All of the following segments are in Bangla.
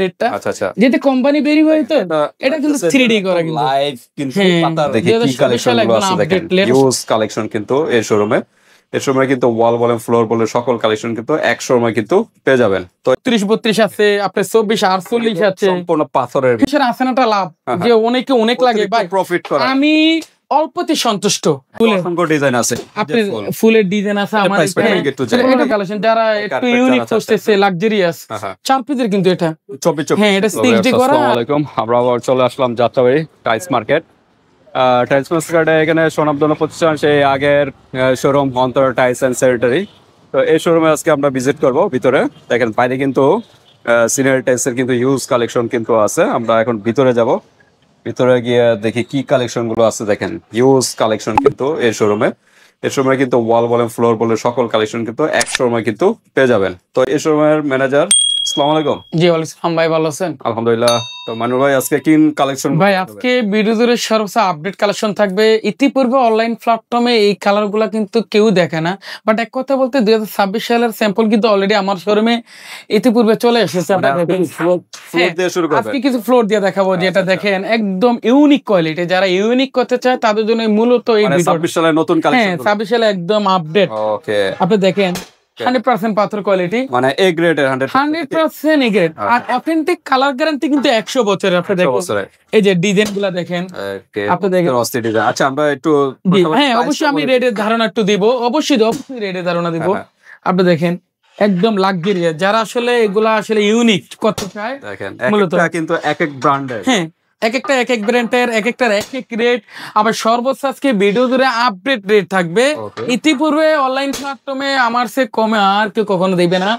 রেটটা যেটা কোম্পানি বেরি হয় তো এটা কিন্তু 3D করা কিন্তু লাইভ কিন্তু পাতা দেখে কি কালেকশন গুলো আছে দেখেন ইউজ কালেকশন কিন্তু এই শোরুমে কিন্তু ওয়াল বলেন ফ্লোর বলেন সকল কালেকশন কিন্তু এক শোরুমে কিন্তু পেয়ে যাবেন। তো 30-32 আছে আপনার 24-48 আছে সম্পূর্ণ পাথরের কিসের আছে নাটা লাভ যে অনেকে অনেক লাগে ভাই প্রফিট করে আমি অল্পতে সন্তুষ্ট। অসংখ্য ডিজাইন আছে আপনার ফুলের ডিজাইন আছে আমার এটা কালেকশন যারা একটু ইউনিক করতেছে লাক্সারিয়াস 4 পিসের কিন্তু এটা 24 হ্যাঁ এটা 6D করা। আসসালামু আলাইকুম, আমরা আবার চলে আসলাম যাত্রাবাড়ি টাইলস মার্কেট। টাইলস মার্কেটে এখানে স্বনামধন্য প্রতিষ্ঠান সেই আগের শোরুম অন্তর টাইলস এন্ড স্যানিটারি। তো এই শোরুমে আজকে আমরা ভিজিট করব। ভিতরে দেখেন বাইরে কিন্তু সিনিয়র টাইলসের কিন্তু ইউজ কালেকশন কিন্তু আছে। আমরা এখন ভিতরে যাব, ভিতরে গিয়ে দেখি কি কালেকশন গুলো আছে। দেখেন ইউজ কালেকশন কিন্তু এই শোরুমে কিন্তু ওয়াল বলেন ফ্লোর বলেন সকল কালেকশন কিন্তু এক শোরুমে কিন্তু পেয়ে যাবেন। তো এই শোরুমের ম্যানেজার, আসসালামু আলাইকুম। জি ওয়ালাইকুম ভাই, ভালো আছেন? আলহামদুলিল্লাহ। তো মানুর ভাই আজকে কি কালেকশন? ভাই আজকে ভিডিও জুড়ে সর্বোচ্চ আপডেট কালেকশন থাকবে। ইতিপূর্বে অনলাইন প্ল্যাটফর্মে এই কালার গুলা কিন্তু কেউ দেখে না, বাট এক কথা বলতে 2026 সালের স্যাম্পল কিন্তু অলরেডি আমার শোরুমে ইতিপূর্বে চলে এসেছে। আজকে কিছু ফ্লোর দিয়ে দেখাবো, যেটা দেখেন একদম ইউনিক কোয়ালিটি। যারা ইউনিক করতে চায় তাদের জন্য মূলত এই 26 সালের নতুন কালেকশন। হ্যাঁ 26 সালে একদম আপডেট। ওকে, আপনি দেখেন 100% পাথর কোয়ালিটি, মানে এ গ্রেডের 100% এ গ্রেড। আর অথেন্টিক কালার গ্যারান্টি কিন্তু 100 বছরের। আপনি দেখেন এই যে ডিজাইন গুলা দেখেন, আপনি দেখেন অস্থির ডিজাইন। আচ্ছা আমরা একটু হ্যাঁ অবশ্যই আমি রেটের ধারণা একটু দিব, অবশ্যই রেটের ধারণা দিব। আপনি দেখেন একদম লাক্সারিয়াস, যারা আসলে এগুলা আসলে ইউনিক করতে চায় দেখেন একটা কিন্তু এক এক ব্র্যান্ডের, হ্যাঁ এক এক ব্র্যান্ডের এক একটার এক এক রেট। আবার সর্বোচ্চ আজকে ভিডিও ধরে আপডেট রেট থাকবে। ইতিপূর্বে অনলাইন প্ল্যাটফর্মে আমার সে কমে আর কেউ কখনো দিবে না,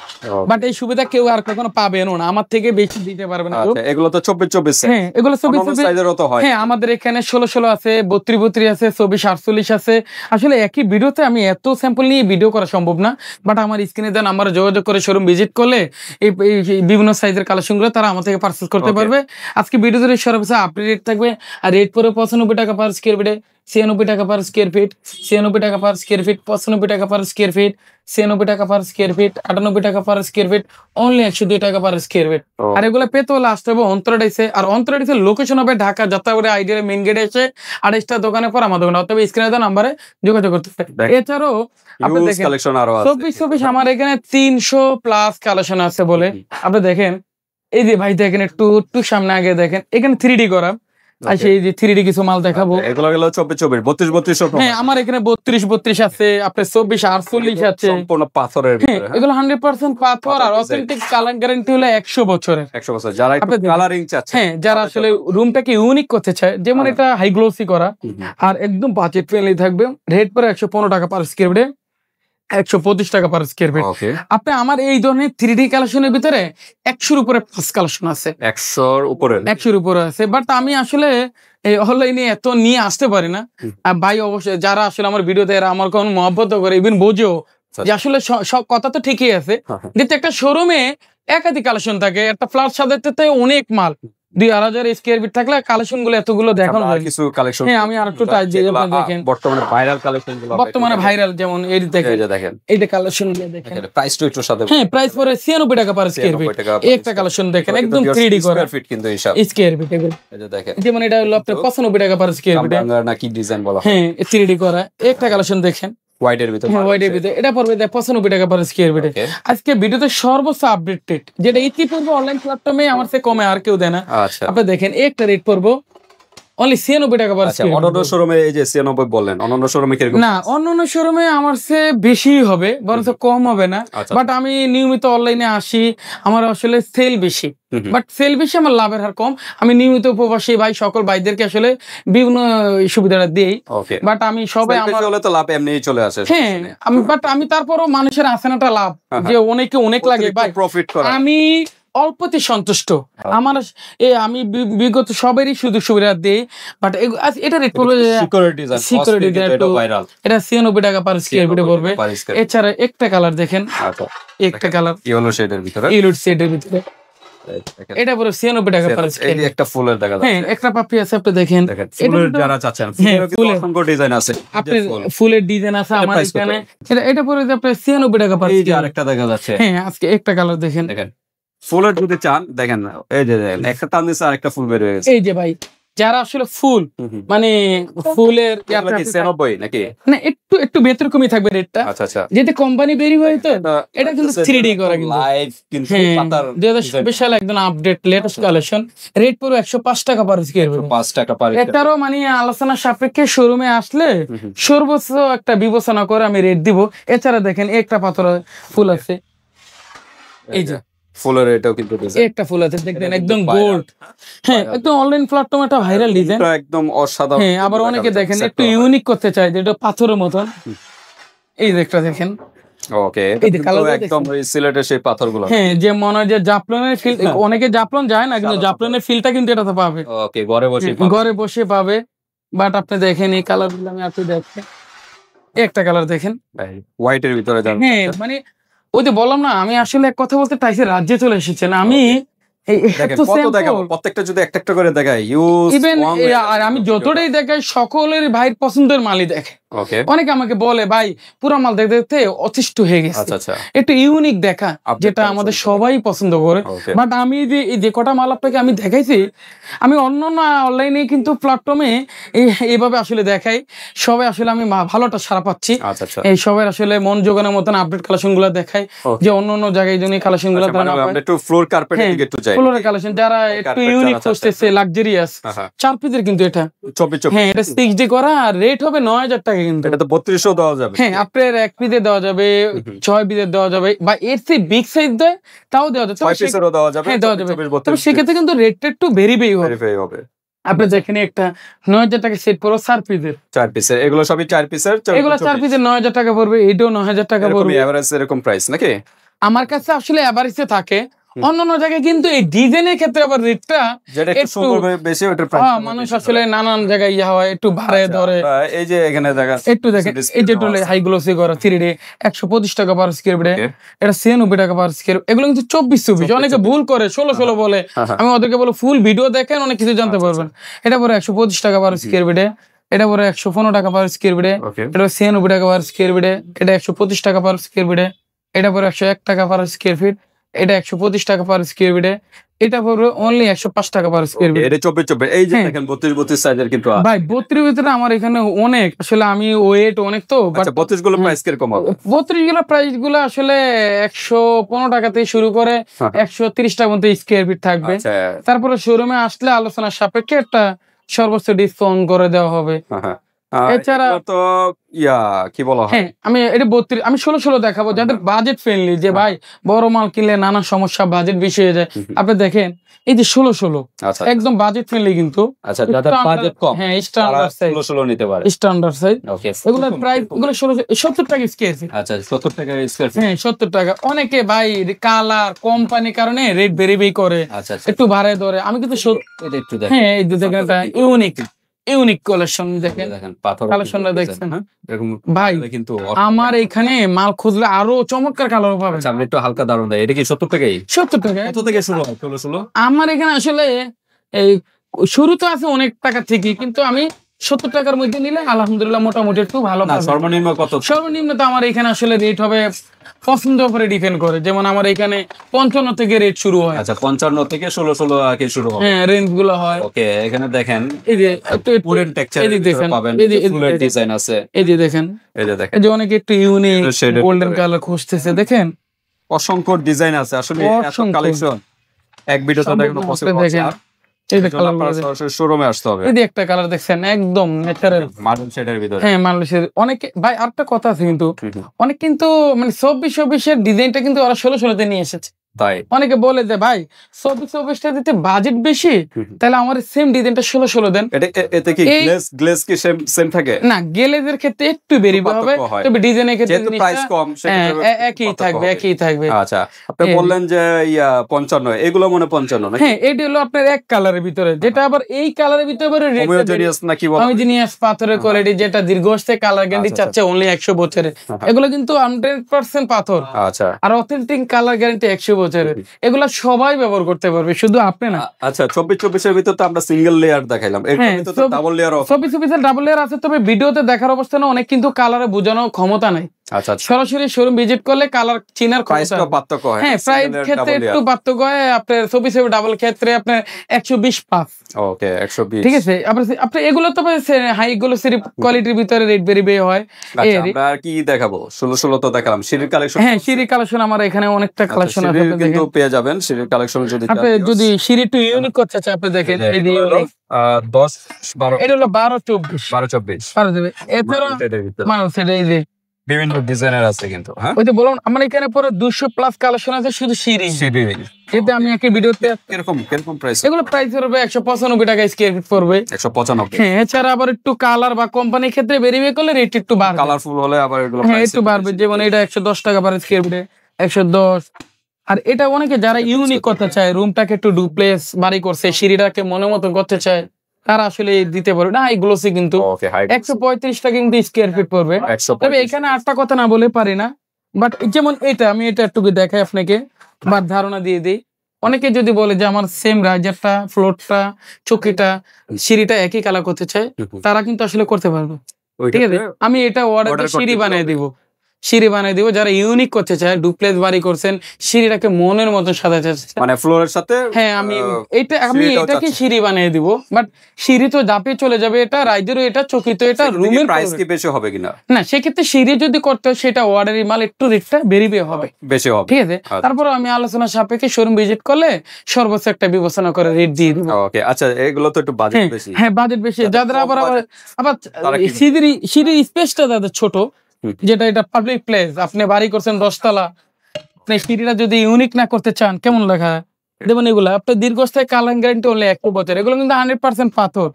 বাট এই সুবিধা কেউ আর কখনো পাবেনও না, আমার থেকে বেশি দিতে পারবে না। এগুলো তো 24 হ্যাঁ এগুলো 24 সাইজেরও তো হয়। হ্যাঁ আমাদের এখানে 16 আছে, 32 আছে, 24-48 আছে। আসলে একই ভিডিওতে আমি এত স্যাম্পল নিয়ে ভিডিও করা সম্ভব না, বাট আমার স্ক্রিনে দেন নাম্বারে যোগাযোগ করে শোরুম ভিজিট করলে এই বিভিন্ন সাইজের কালেকশনগুলো তারা আমার থেকে পারচেজ করতে পারবে। আজকে ভিডিও ধরে সর্বোচ্চ আপডেট রেট থাকবে। আর রেট পরে 95 টাকা পার স্কয়ার ফিটে, 96 টাকা পার স্কয়ার ফিট, 96 টাকা পার স্কয়ার ফিট, 95 টাকা পার স্কয়ার ফিট, 96 টাকা পার স্কয়ার ফিট, 98 টাকা পার স্কয়ার ফিট, অনলি 102 টাকা পার স্কয়ার ফিট। আর এগুলো পেতে হলে আসতে হবে অন্তরাডাইসে। আর অন্তরাডাইসের লোকেশন হবে ঢাকা যাত্রাবাড়ি আইডিয়ার মেইন গেটে এসে 28টা দোকানের পর আমার দোকানে, অথবা স্ক্রিনে দেওয়া নাম্বারে যোগাযোগ করতে হবে। এছাড়াও আপনি দেখেন 24 আমার এখানে 300 প্লাস কালেকশন আছে বলে। আপনি দেখেন এই যে ভাই দেখেন একটু সামনে আগে দেখেন এখানে 3D করা। আচ্ছা এই যে 3D কিছু মাল দেখাবো। এগুলো হলো 24 32 হ্যাঁ আমার এখানে 32 আছে, আপনার 24-48 আছে, সম্পূর্ণ পাথরের ভিতরে। এগুলো 100% পাথর। আর অথেন্টিক কালার গ্যারান্টি হলো 100 বছরের। 100 বছর। যারা একটু কালারিং চাচ্ছে, হ্যাঁ যারা আসলে রুমটাকে ইউনিক করতে চায়, যেমন এটা হাই গ্লোসি করা আর একদম বাজেট ফ্রেন্ডলি থাকবে। রেট পরে 115 টাকা পার স্কয়ার ফিটে, 125 টাকা পার স্কয়ার ফিট। আপনি আমার এই ধরনের 3D কালেকশনের ভিতরে 100-র উপরে প্লাস কালেকশন আছে, 100-র উপরে আছে। বাট আমি আসলে এই অনলাইনে এত নিয়ে আসতে পারি না। ভাই অবশ্যই যারা আসলে আমার ভিডিওতে এরা আমার কোন মহব্বত করে, ইভেন বোঝেও যে আসলে সব কথা তো ঠিকই আছে, কিন্তু একটা শোরুমে একাধিক কালেকশন থাকে, একটা ফ্ল্যাট সাজাতে অনেক মাল 2000 স্কয়ার ফিট থাকলে কালেকশন গুলো এতগুলো দেখানো হয়। কিছু কালেকশন হ্যাঁ আমি আরেকটু টাইট দিয়ে দেখেন বর্তমানে ভাইরাল কালেকশন গুলো, বর্তমানে ভাইরাল যেমন এই দেখেন এইটা কালেকশন গুলো দেখেন, প্রাইস তো একটু সাথে। হ্যাঁ প্রাইস পরে 96 টাকা পার স্কয়ার ফিট। একটা কালেকশন দেখেন একদম 3D করা স্কয়ার ফিট, কিন্তু হিসাব স্কয়ার ফিট এগুলো এই যে দেখেন, যেমন এটা হলো আপনার 95 টাকা পার স্কয়ার ফিট না কি ডিজাইন বলা হয়। হ্যাঁ 3D করা একটা কালেকশন দেখেন হোয়াইটের ভিতরে। হ্যাঁ হোয়াইটের ভিতরে এটা পড়বে 95 টাকা পার স্কয়ার ফিট। আজকে ভিডিওতে সর্বোচ্চ আপডেট রেট, যেটা ইতিপূর্বে অনলাইন প্ল্যাটফর্মে আমার থেকে কমে আর কেউ দেয় না। আপনি দেখেন একটা রেট পড়বো অনলি 96 টাকা পার স্কয়ার ফিট। অন্যান্য শোরুমে এই যে 96 বললেন, অন্যান্য শোরুমে কিরকম? না অন্যান্য শোরুমে আমার সে বেশি হবে, বরং কম হবে না। বাট আমি নিয়মিত অনলাইনে আসি, আমার আসলে সেল বেশি, বাট সেল বেশি আমার লাভের হার কম। আমি নিয়মিত প্রবাসী ভাই সকল ভাইদেরকে আসলে বিভিন্ন সুবিধাটা দিই, বাট আমি সবাই আমার হলে তো লাভ এমনিই চলে আসে। হ্যাঁ বাট আমি তারপরও মানুষের আছেনাটা লাভ, যে অনেকে অনেক লাগে ভাই প্রফিট করা, আমি অল্পতে সন্তুষ্ট। আমার আমি বিগত সবারই সুযোগ সুবিধা দিই, বাট এটা রেট পড়বে সিকিউরিটি এটা 96 টাকা পার স্কয়ার ফিটে পড়বে। এছাড়া একটা কালার দেখেন, একটা কালার ইয়েলো শেডের ভিতরে, এটা পুরো 96 টাকা পার স্কয়ার। এই একটা ফুলের দেখা যাচ্ছে, হ্যাঁ একটা পাপড়ি আছে। আপনি দেখেন ফুলের যারা চাচ্ছেন, ফুলের অসংখ্য ডিজাইন আছে, আপনি ফুলের ডিজাইন আছে আমার এখানে। এটা পুরো আপনি 96 টাকা পার স্কয়ার। এই যে আরেকটা দেখা যাচ্ছে, হ্যাঁ আজকে একটা কালার দেখেন, ফুলের যদি চান দেখেন, এই যে দেখেন একটা টান দিচ্ছে আর একটা ফুল বের হয়ে গেছে। এই যে ভাই যারা আসলে ফুল মানে ফুলের 90 নাকি না, একটু একটু ব্যতিক্রমী থাকবে রেটটা। আচ্ছা আচ্ছা, যেটা কোম্পানি বেরি হয় তো এটা কিন্তু 3D করা কিন্তু লাইভ, কিন্তু পাতার 2024 সালে একদম আপডেট লেটেস্ট কালেকশন। রেট পুরো 105 টাকা পার স্কয়ার ফিট, 5 টাকা পার। এটারও মানে আলোচনা সাপেক্ষে শোরুমে আসলে সর্বোচ্চ একটা বিবেচনা করে আমি রেট দিব। এছাড়া দেখেন একটা পাথর ফুল আছে, এই যে ফুলের এটাও কিন্তু একটা ফুল আছে দেখবেন একদম গোল্ড। হ্যাঁ একদম অনলাইন প্ল্যাটফর্মে একটা ভাইরাল ডিজাইন, একদম অসাধারণ। হ্যাঁ আবার অনেকে দেখেন একটু ইউনিক করতে চায় যে এটা পাথরের মতন, এই যে একটা দেখেন। ওকে, একদম সিলেটের সেই পাথরগুলো। হ্যাঁ যে মনে হয় যে জাফলনের ফিল, অনেকে জাফলন যায় না কিন্তু জাফলনের ফিলটা কিন্তু এটাতে পাবে। ওকে, ঘরে বসে পাবে। বাট আপনি দেখেন এই কালারগুলো, আমি আপনি দেখেন একটা কালার দেখেন হোয়াইটের ভিতরে যান। হ্যাঁ মানে ওই যে বললাম না, আমি আসলে এক কথা বলতে টাইসের রাজ্যে চলে এসেছেন আমি। প্রত্যেকটা যদি একটা একটা করে দেখাই, ইভেন আর আমি যতটাই দেখাই সকলের ভাইয়ের পছন্দের মালই দেখে। অনেকে আমাকে বলে ভাই পুরো মাল দেখতে দেখতে অতিষ্ঠ হয়ে গেছে, একটু ইউনিক দেখা, যেটা আমাদের সবাই পছন্দ করে। বাট আমি যে কটা মাল আপনাকে আমি দেখাইছি, আমি অন্য না অনলাইনে কিন্তু প্ল্যাটফর্মে এইভাবে আসলে দেখাই, সবাই আসলে আমি ভালোটা সারা পাচ্ছি। এই সবাই আসলে মন জোগানোর মতন আপডেট কালেকশন গুলো দেখাই, যে অন্য অন্য জায়গায় জন্য কালেকশন গুলো ফ্লোরের কালেকশন যারা একটু ইউনিক খুঁজতেছে, লাক্সারিয়াস 4 পিসের কিন্তু এটা। হ্যাঁ এটা 6D করা, আর রেট হবে 9000 টাকা কিন্তু। এটা তো 3200 দেওয়া যাবে। হ্যাঁ আপনার 1 পিসে দেওয়া যাবে, 6 পিসে দেওয়া যাবে, বা এর চেয়ে বিগ সাইজ দেয় তাও দেওয়া যাবে, 6 পিসেরও দেওয়া যাবে। হ্যাঁ দেওয়া যাবে, তবে সেক্ষেত্রে কিন্তু রেটটা একটু ভেরিফাই হবে। আপনি যেখানে একটা 9000 টাকা সেট পড়ো 4 পিসের, এগুলো সবই 4 পিসের, এগুলো 4 পিসের 9000 টাকা পড়বে, এটাও 9000 টাকা পড়বে। এভারেজ এরকম প্রাইস নাকি? আমার কাছে আসলে এভারেজে থাকে, অন্যান্য জায়গায় কিন্তু এই ডিজাইনের ক্ষেত্রে আবার রেটটা একটু বেশি, ওটার প্রাইস মানুষ আসলে নানান জায়গায় ইয়া হয়, একটু বাড়ায় ধরে। এই যে এখানে দেখা একটু দেখেন, এই যে হাই গ্লোসি করা 3D 125 টাকা পার স্কয়ার ফিট, এটা 96 টাকা পার স্কয়ার। এগুলো কিন্তু 24 অনেকে ভুল করে 16 বলে, আমি ওদেরকে বলো ফুল ভিডিও দেখেন, অনেক কিছু জানতে পারবেন। এটা পরে 125 টাকা পার স্কয়ার ফিট, এটা পরে 115 টাকা পার স্কয়ার ফিট, এটা 96 টাকা পার স্কয়ার ফিট, এটা 125 টাকা পার স্কয়ার ফিট, এটা পরে 101 টাকা পার স্কয়ার ফিট, এটা 125 টাকা পার স্কয়ার ফিট, এটা পড়বে অনলি 105 টাকা পার স্কয়ার ফিট। এটা 24 এই যে দেখেন 32 সাইজের কিন্তু ভাই 32 ভিতরে আমার এখানে অনেক, আসলে আমি ওয়েট অনেক তো, বাট 32 গুলো প্রাইস কি রকম হবে? 32 গুলো প্রাইস গুলো আসলে 115 টাকা থেকে শুরু করে 130 টাকা পর্যন্ত স্কয়ার ফিট থাকবে। তারপরে শোরুমে আসলে আলোচনার সাপেক্ষে একটা সর্বোচ্চ ডিসকাউন্ট করে দেওয়া হবে। এছাড়া তো কি বলা হয়, হ্যাঁ আমি এটা 32, আমি 16 দেখাবো যাদের বাজেট ফ্রেন্ডলি, যে ভাই বড় মাল কিনলে নানা সমস্যা, বাজেট বেশি হয়ে যায়। আপনি দেখেন এই যে 16 একদম বাজেট ফ্রেন্ডলি কিন্তু। আচ্ছা যাদের বাজেট কম, হ্যাঁ স্ট্যান্ডার্ড সাইজ 16 নিতে পারে, স্ট্যান্ডার্ড সাইজ। ওকে, এগুলোর প্রাইস এগুলো 70 টাকা স্কয়ার ফিট। আচ্ছা 70 টাকা স্কয়ার ফিট, হ্যাঁ 70 টাকা। অনেকে ভাই কালার কোম্পানির কারণে রেট ভেরিফাই করে, একটু বাড়ায় ধরে। আমি কিন্তু এটা একটু দেখেন, হ্যাঁ এই যে দেখেন এটা ইউনিক কালেকশন, দেখেন পাথর কালেকশনটা দেখছেন এরকম ভাই। কিন্তু আমার এখানে মাল খুঁজলে আরো চমৎকার কালার পাবে। আচ্ছা আমি একটু হালকা দারুন দেয়, এটা কি 70 টাকাই? 70 টাকা। কত থেকে শুরু হয়? 16 আমার এখানে আসলে এই শুরু তো আছে অনেক টাকা থেকে, কিন্তু আমি 70 টাকার মধ্যে নিলে আলহামদুলিল্লাহ মোটামুটি একটু ভালো পাবে। সর্বনিম্ন কত? সর্বনিম্ন তো আমার এখানে আসলে রেট হবে পছন্দ করে ডিপেন্ড করে, যেমন আমার এখানে 55 থেকে রেট শুরু হয়। আচ্ছা 55 থেকে 16 আগে শুরু হয়, হ্যাঁ রেঞ্জ গুলো হয়। ওকে, এখানে দেখেন এই যে একটু পুরেন টেক্সচার পাবেন, ফুলের ডিজাইন আছে, এই যে দেখেন, এই যে অনেকে একটু ইউনিক গোল্ডেন কালার খুঁজতেছে, দেখেন অসংখ্য ডিজাইন আছে আসলে, এত কালেকশন এক ভিডিওতে দেখানো পসিবল না। এই যে কালার শোরুমে আসতে হবে। এই যে একটা কালার দেখছেন একদম ন্যাচারাল মার্বেল শেডের ভিতরে, হ্যাঁ মার্বেল শেড। অনেকে ভাই আরেকটা কথা আছে কিন্তু, অনেক কিন্তু মানে 24 এর ডিজাইনটা কিন্তু ওরা 16 তে নিয়ে এসেছে। তাই অনেকে বলে যে ভাই 24 দিতে বাজেট বেশি, তাহলে আমার সেম ডিজাইনটা 16 দেন। এতে কি গ্লেজ কি সেম থাকে? না, গ্লেজের ক্ষেত্রে একটু ভেরিয়েবল হবে, তবে ডিজাইনের ক্ষেত্রে যেহেতু প্রাইস কম একই থাকবে। আচ্ছা আপনি বললেন যে 55, এগুলো মনে 55 নাকি? হ্যাঁ এটা হলো আপনার এক কালারের ভিতরে, যেটা আবার এই কালারের ভিতরে হোমোজেনিয়াস নাকি বলা, হোমোজেনিয়াস পাথরের কোয়ালিটি, যেটা দীর্ঘস্থায়ী কালার গ্যারান্টি চাচ্ছে অনলি 100 বছরের। এগুলো কিন্তু 100% পাথর। আচ্ছা, আর অথেন্টিক কালার গ্যারান্টি 100 বছরের। এগুলা সবাই ব্যবহার করতে পারবে, শুধু আপনি না। আচ্ছা 24 এর ভিতর তো আমরা সিঙ্গেল লেয়ার দেখাইলাম, এর ভিতর তো ডাবল লেয়ার আছে। 24 ডাবল লেয়ার আছে, তবে ভিডিওতে দেখার অবস্থা না, অনেক কিন্তু কালারে বোঝানোর ক্ষমতা নাই। আচ্ছা আচ্ছা, সরাসরি শোরুম ভিজিট করলে কালার চিনার প্রাইসটা পার্থক্য হয়। হ্যাঁ, প্রাইস ক্ষেত্রে একটু পার্থক্য হয়। আপনার 24 ডাবল ক্ষেত্রে আপনার 120 পাস। ওকে, 120। ঠিক আছে, আপনি এগুলো তো হাই এগুলো সিরি কোয়ালিটির ভিতরে রেট বেরিয়ে হয়। আচ্ছা, আমরা আর কি দেখাবো? 16 তো দেখালাম। সিরির কালেকশন, হ্যাঁ সিরি কালেকশন আমার এখানে অনেকটা কালেকশন আছে, আপনি কিন্তু দেখেন পেয়ে যাবেন সিরির কালেকশন। যদি সিরি একটু ইউনিক করতে চান আপনি দেখেন, এই যে 10 12, এটা হলো 12 24 12 দেবে। এছাড়া মানুষ এটা এই যে বিভিন্ন ডিজাইনের আছে কিন্তু। হ্যাঁ, ওই যে বললাম আমার এখানে পুরো 200 প্লাস কালেকশন আছে শুধু সিরি। যেটা আমি একটা ভিডিওতে কিরকম প্রাইস? এগুলো প্রাইস পড়বে 195 টাকা স্কয়ার ফিট পড়বে। 195। হ্যাঁ, এছাড়া আবার একটু কালার বা কোম্পানির ক্ষেত্রে ভেরিফাই করলে রেট একটু বাড়বে, কালারফুল হলে আবার এগুলো হ্যাঁ একটু বাড়বে। যেমন এটা 110 টাকা পার স্কয়ার ফিটে, 110। আর এটা অনেকে যারা ইউনিক করতে চায়, রুমটাকে একটু ডুপ্লেক্স বাড়ি করছে, সিঁড়িটাকে মনের মতো করতে চায়, তারা আসলে দিতে পারবে না। হাই গ্লোসি কিন্তু 135 টাকা কিন্তু স্কয়ার ফিট পড়বে। তবে এখানে আটটা কথা না বলে পারি না, বাট যেমন আমি এটা একটু দেখাই আপনাকে বা ধারণা দিয়ে দিই। অনেকে যদি বলে যে আমার সেম রাইজারটা, ফ্লোরটা, চৌকিটা, সিঁড়িটা একই কালার করতে চায়, তারা কিন্তু আসলে করতে পারবে। ঠিক আছে, আমি এটা অর্ডার সিঁড়ি বানিয়ে দিব, যারা ইউনিক করতে চায়, ডুপ্লেক্স বাড়ি করছেন, সিঁড়িটাকে মনের মতো সাজাতে চাচ্ছে, মানে ফ্লোরের সাথে। হ্যাঁ, আমি এটাকে সিঁড়ি বানিয়ে দিব। বাট সিঁড়ি তো দাপে চলে যাবে, এটা রাইজেরও, এটা চকিত, এটা রুমের প্রাইস কি বেশি হবে কিনা? না, সেক্ষেত্রে সিঁড়ি যদি করতে হয় সেটা অর্ডারি মাল, একটু রেটটা বেরিয়ে হবে, বেশি হবে। ঠিক আছে, তারপর আমি আলোচনা সাপেক্ষে শোরুম ভিজিট করলে সর্বোচ্চ একটা বিবেচনা করে রেট দিয়ে দিব। ওকে, আচ্ছা, এগুলো তো একটু বাজেট বেশি। হ্যাঁ, বাজেট বেশি। যাদের আবার সিঁড়ির স্পেসটা যাদের ছোট, যেটা এটা পাবলিক প্লেস, আপনি বাড়ি করছেন 10 তলা, আপনি সিঁড়িটা যদি ইউনিক না করতে চান, কেমন লেখা দেখুন, এগুলো আপনার দীর্ঘস্থায়ী কালার গ্যারান্টি হলে 1 বছর। এগুলো কিন্তু 100% পাথর,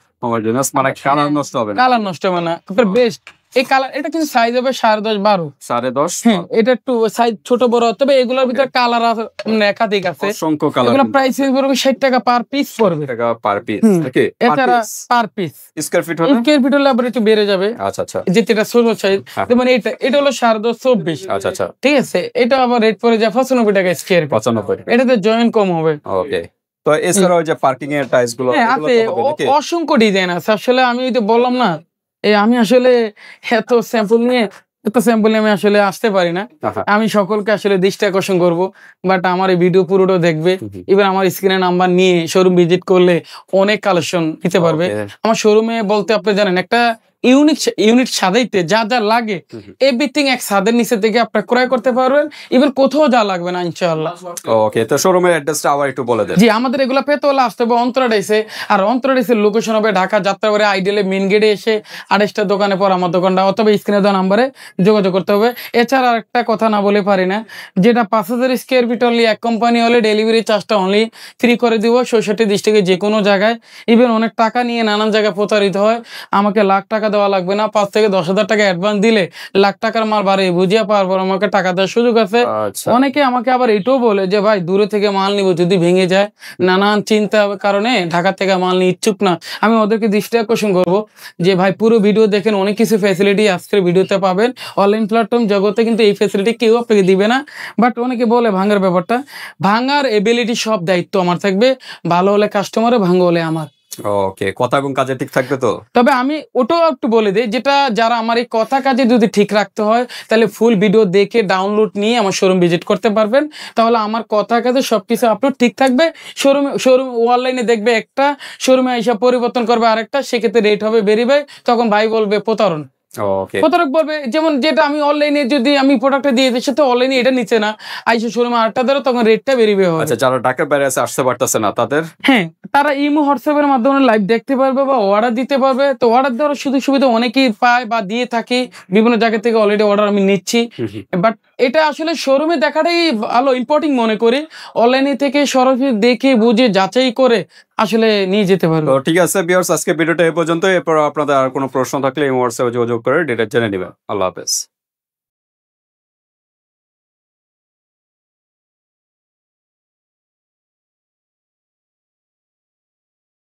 মানে কালার নষ্ট হবে না, কালার নষ্ট হবে না, আপনার বেস্ট। এই কালার, এটা কিন্তু সাইজ হবে 10.5 12 10.5। হ্যাঁ, এটা একটু সাইজ ছোট বড়, তবে এগুলোর ভিতরে কালার একাধিক আছে, অসংখ্য কালার। এগুলো প্রাইস পড়বে 60 টাকা পার পিস পড়বে, পার পিস। ওকে, এছাড়া পার পিস স্কয়ার ফিট হলে আবার একটু বেড়ে যাবে। আচ্ছা আচ্ছা, যেটা ছোট সাইজ, যেমন এটা হলো 10.5 24। আচ্ছা আচ্ছা, ঠিক আছে, এটা আবার রেট পড়ে যায় 95 টাকা স্কয়ার ফিট। 95। এটাতে জয়েন্ট কম হবে। ওকে, তো এছাড়া ওই যে পার্কিং এর টাইলস গুলো আছে, অসংখ্য ডিজাইন আছে। আসলে আমি তো বললাম না, আমি আসলে এত স্যাম্পল নিয়ে আমি আসলে আসতে পারি না। আমি সকলকে আসলে দৃষ্টি আকর্ষণ করবো, বাট আমার এই ভিডিও পুরোটা দেখবে। এবার আমার স্ক্রিনে নাম্বার নিয়ে শোরুম ভিজিট করলে অনেক কালেকশন নিতে পারবে। আমার শোরুমে বলতে আপনি জানেন, একটা ইউনিট সাজাইতে যা যা লাগে এভরিথিং এক ছাদের নিচে থেকে আপনি ক্রয় করতে পারবেন, ইভেন কোথাও যা লাগবে না ইনশাআল্লাহ। ওকে, তো শোরুমের অ্যাড্রেসটা আবার একটু বলে দেন। জি, আমাদের এগুলা পেতে হলে আসতে হবে অন্তরাডাইসে। আর অন্তরাডাইসের লোকেশন হবে ঢাকা যাত্রাবাড়ি আইডিয়ালে মেইন গেটে এসে 28টা দোকানে পর আমার দোকানটা, অথবা স্ক্রিনে দেওয়া নাম্বারে যোগাযোগ করতে হবে। এছাড়া একটা কথা না বলে পারি না, যেটা 5000 স্কয়ার ফিট অনলি এক কোম্পানি হলে ডেলিভারি চার্জটা অনলি ফ্রি করে দিব 66 ডিস্ট্রিক্টে যে কোনো জায়গায়। ইভেন অনেক টাকা নিয়ে নানান জায়গায় প্রতারিত হয়, আমাকে লাখ টাকা দেওয়া লাগবে না, 5 থেকে 10,000 টাকা অ্যাডভান্স দিলে লাখ টাকার মাল বাড়িয়ে বুঝিয়ে পাওয়ার পর আমাকে টাকা দেওয়ার সুযোগ আছে। অনেকে আমাকে আবার এটাও বলে যে ভাই দূরে থেকে মাল নিব, যদি ভেঙে যায়, নানান চিন্তার কারণে ঢাকা থেকে মাল নিয়ে ইচ্ছুক না। আমি ওদেরকে দৃষ্টি আকর্ষণ করবো যে ভাই পুরো ভিডিও দেখেন, অনেক কিছু ফ্যাসিলিটি আজকের ভিডিওতে পাবেন। অনলাইন প্ল্যাটফর্ম জগতে কিন্তু এই ফ্যাসিলিটি কেউ আপনাকে দিবে না। বাট অনেকে বলে ভাঙার ব্যাপারটা, ভাঙার এবিলিটি সব দায়িত্ব আমার থাকবে, ভালো হলে কাস্টমারের, ভাঙা হলে আমার। ওকে, কথা এবং কাজে ঠিক থাকবে তো। তবে আমি ওটাও একটু বলে দিই, যেটা যারা আমার এই কথা কাজে যদি ঠিক রাখতে হয়, তাহলে ফুল ভিডিও দেখে ডাউনলোড নিয়ে আমার শোরুম ভিজিট করতে পারবেন। তাহলে আমার কথা কাজে সবকিছু আপলোড ঠিক থাকবে। শোরুম অনলাইনে দেখবে একটা, শোরুমে এসে পরিবর্তন করবে আরেকটা, সেক্ষেত্রে রেট হবে বেরিয়ে, তখন ভাই বলবে প্রতারণ। প্রতারক বলবে, যেমন যেটা আমি অনলাইনে যদি আমি প্রোডাক্টটা দিয়ে দিই, সেটা অনলাইনে এটা নিচে না, আইসে শোরুমে আরেকটা ধরো, তখন রেটটা বেরিয়ে হবে। আচ্ছা, যারা ঢাকার বাইরে আছে, আসতে পারতেছে না, তাদের হ্যাঁ, তারা ইমো হোয়াটসঅ্যাপের মাধ্যমে লাইভ দেখতে পারবে বা অর্ডার দিতে পারবে। তো অর্ডার দেওয়ার সুযোগ সুবিধা অনেকেই পায় বা দিয়ে থাকি, বিভিন্ন জায়গা থেকে অলরেডি অর্ডার আমি নিচ্ছি। বাট এটা আসলে শোরুমে দেখাটাই ভালো ইম্পর্টেন্ট মনে করি। অনলাইনে থেকে সরাসরি দেখে বুঝে যাচাই করে আসলে নিয়ে যেতে পারবে। ঠিক আছে ভিউয়ার্স, আজকে ভিডিওটা এই পর্যন্ত। এরপর আপনাদের আর কোনো প্রশ্ন থাকলে এই হোয়াটসঅ্যাপে যোগাযোগ করে ডিটেইলস জেনে নেবেন। আল্লাহ হাফেজ।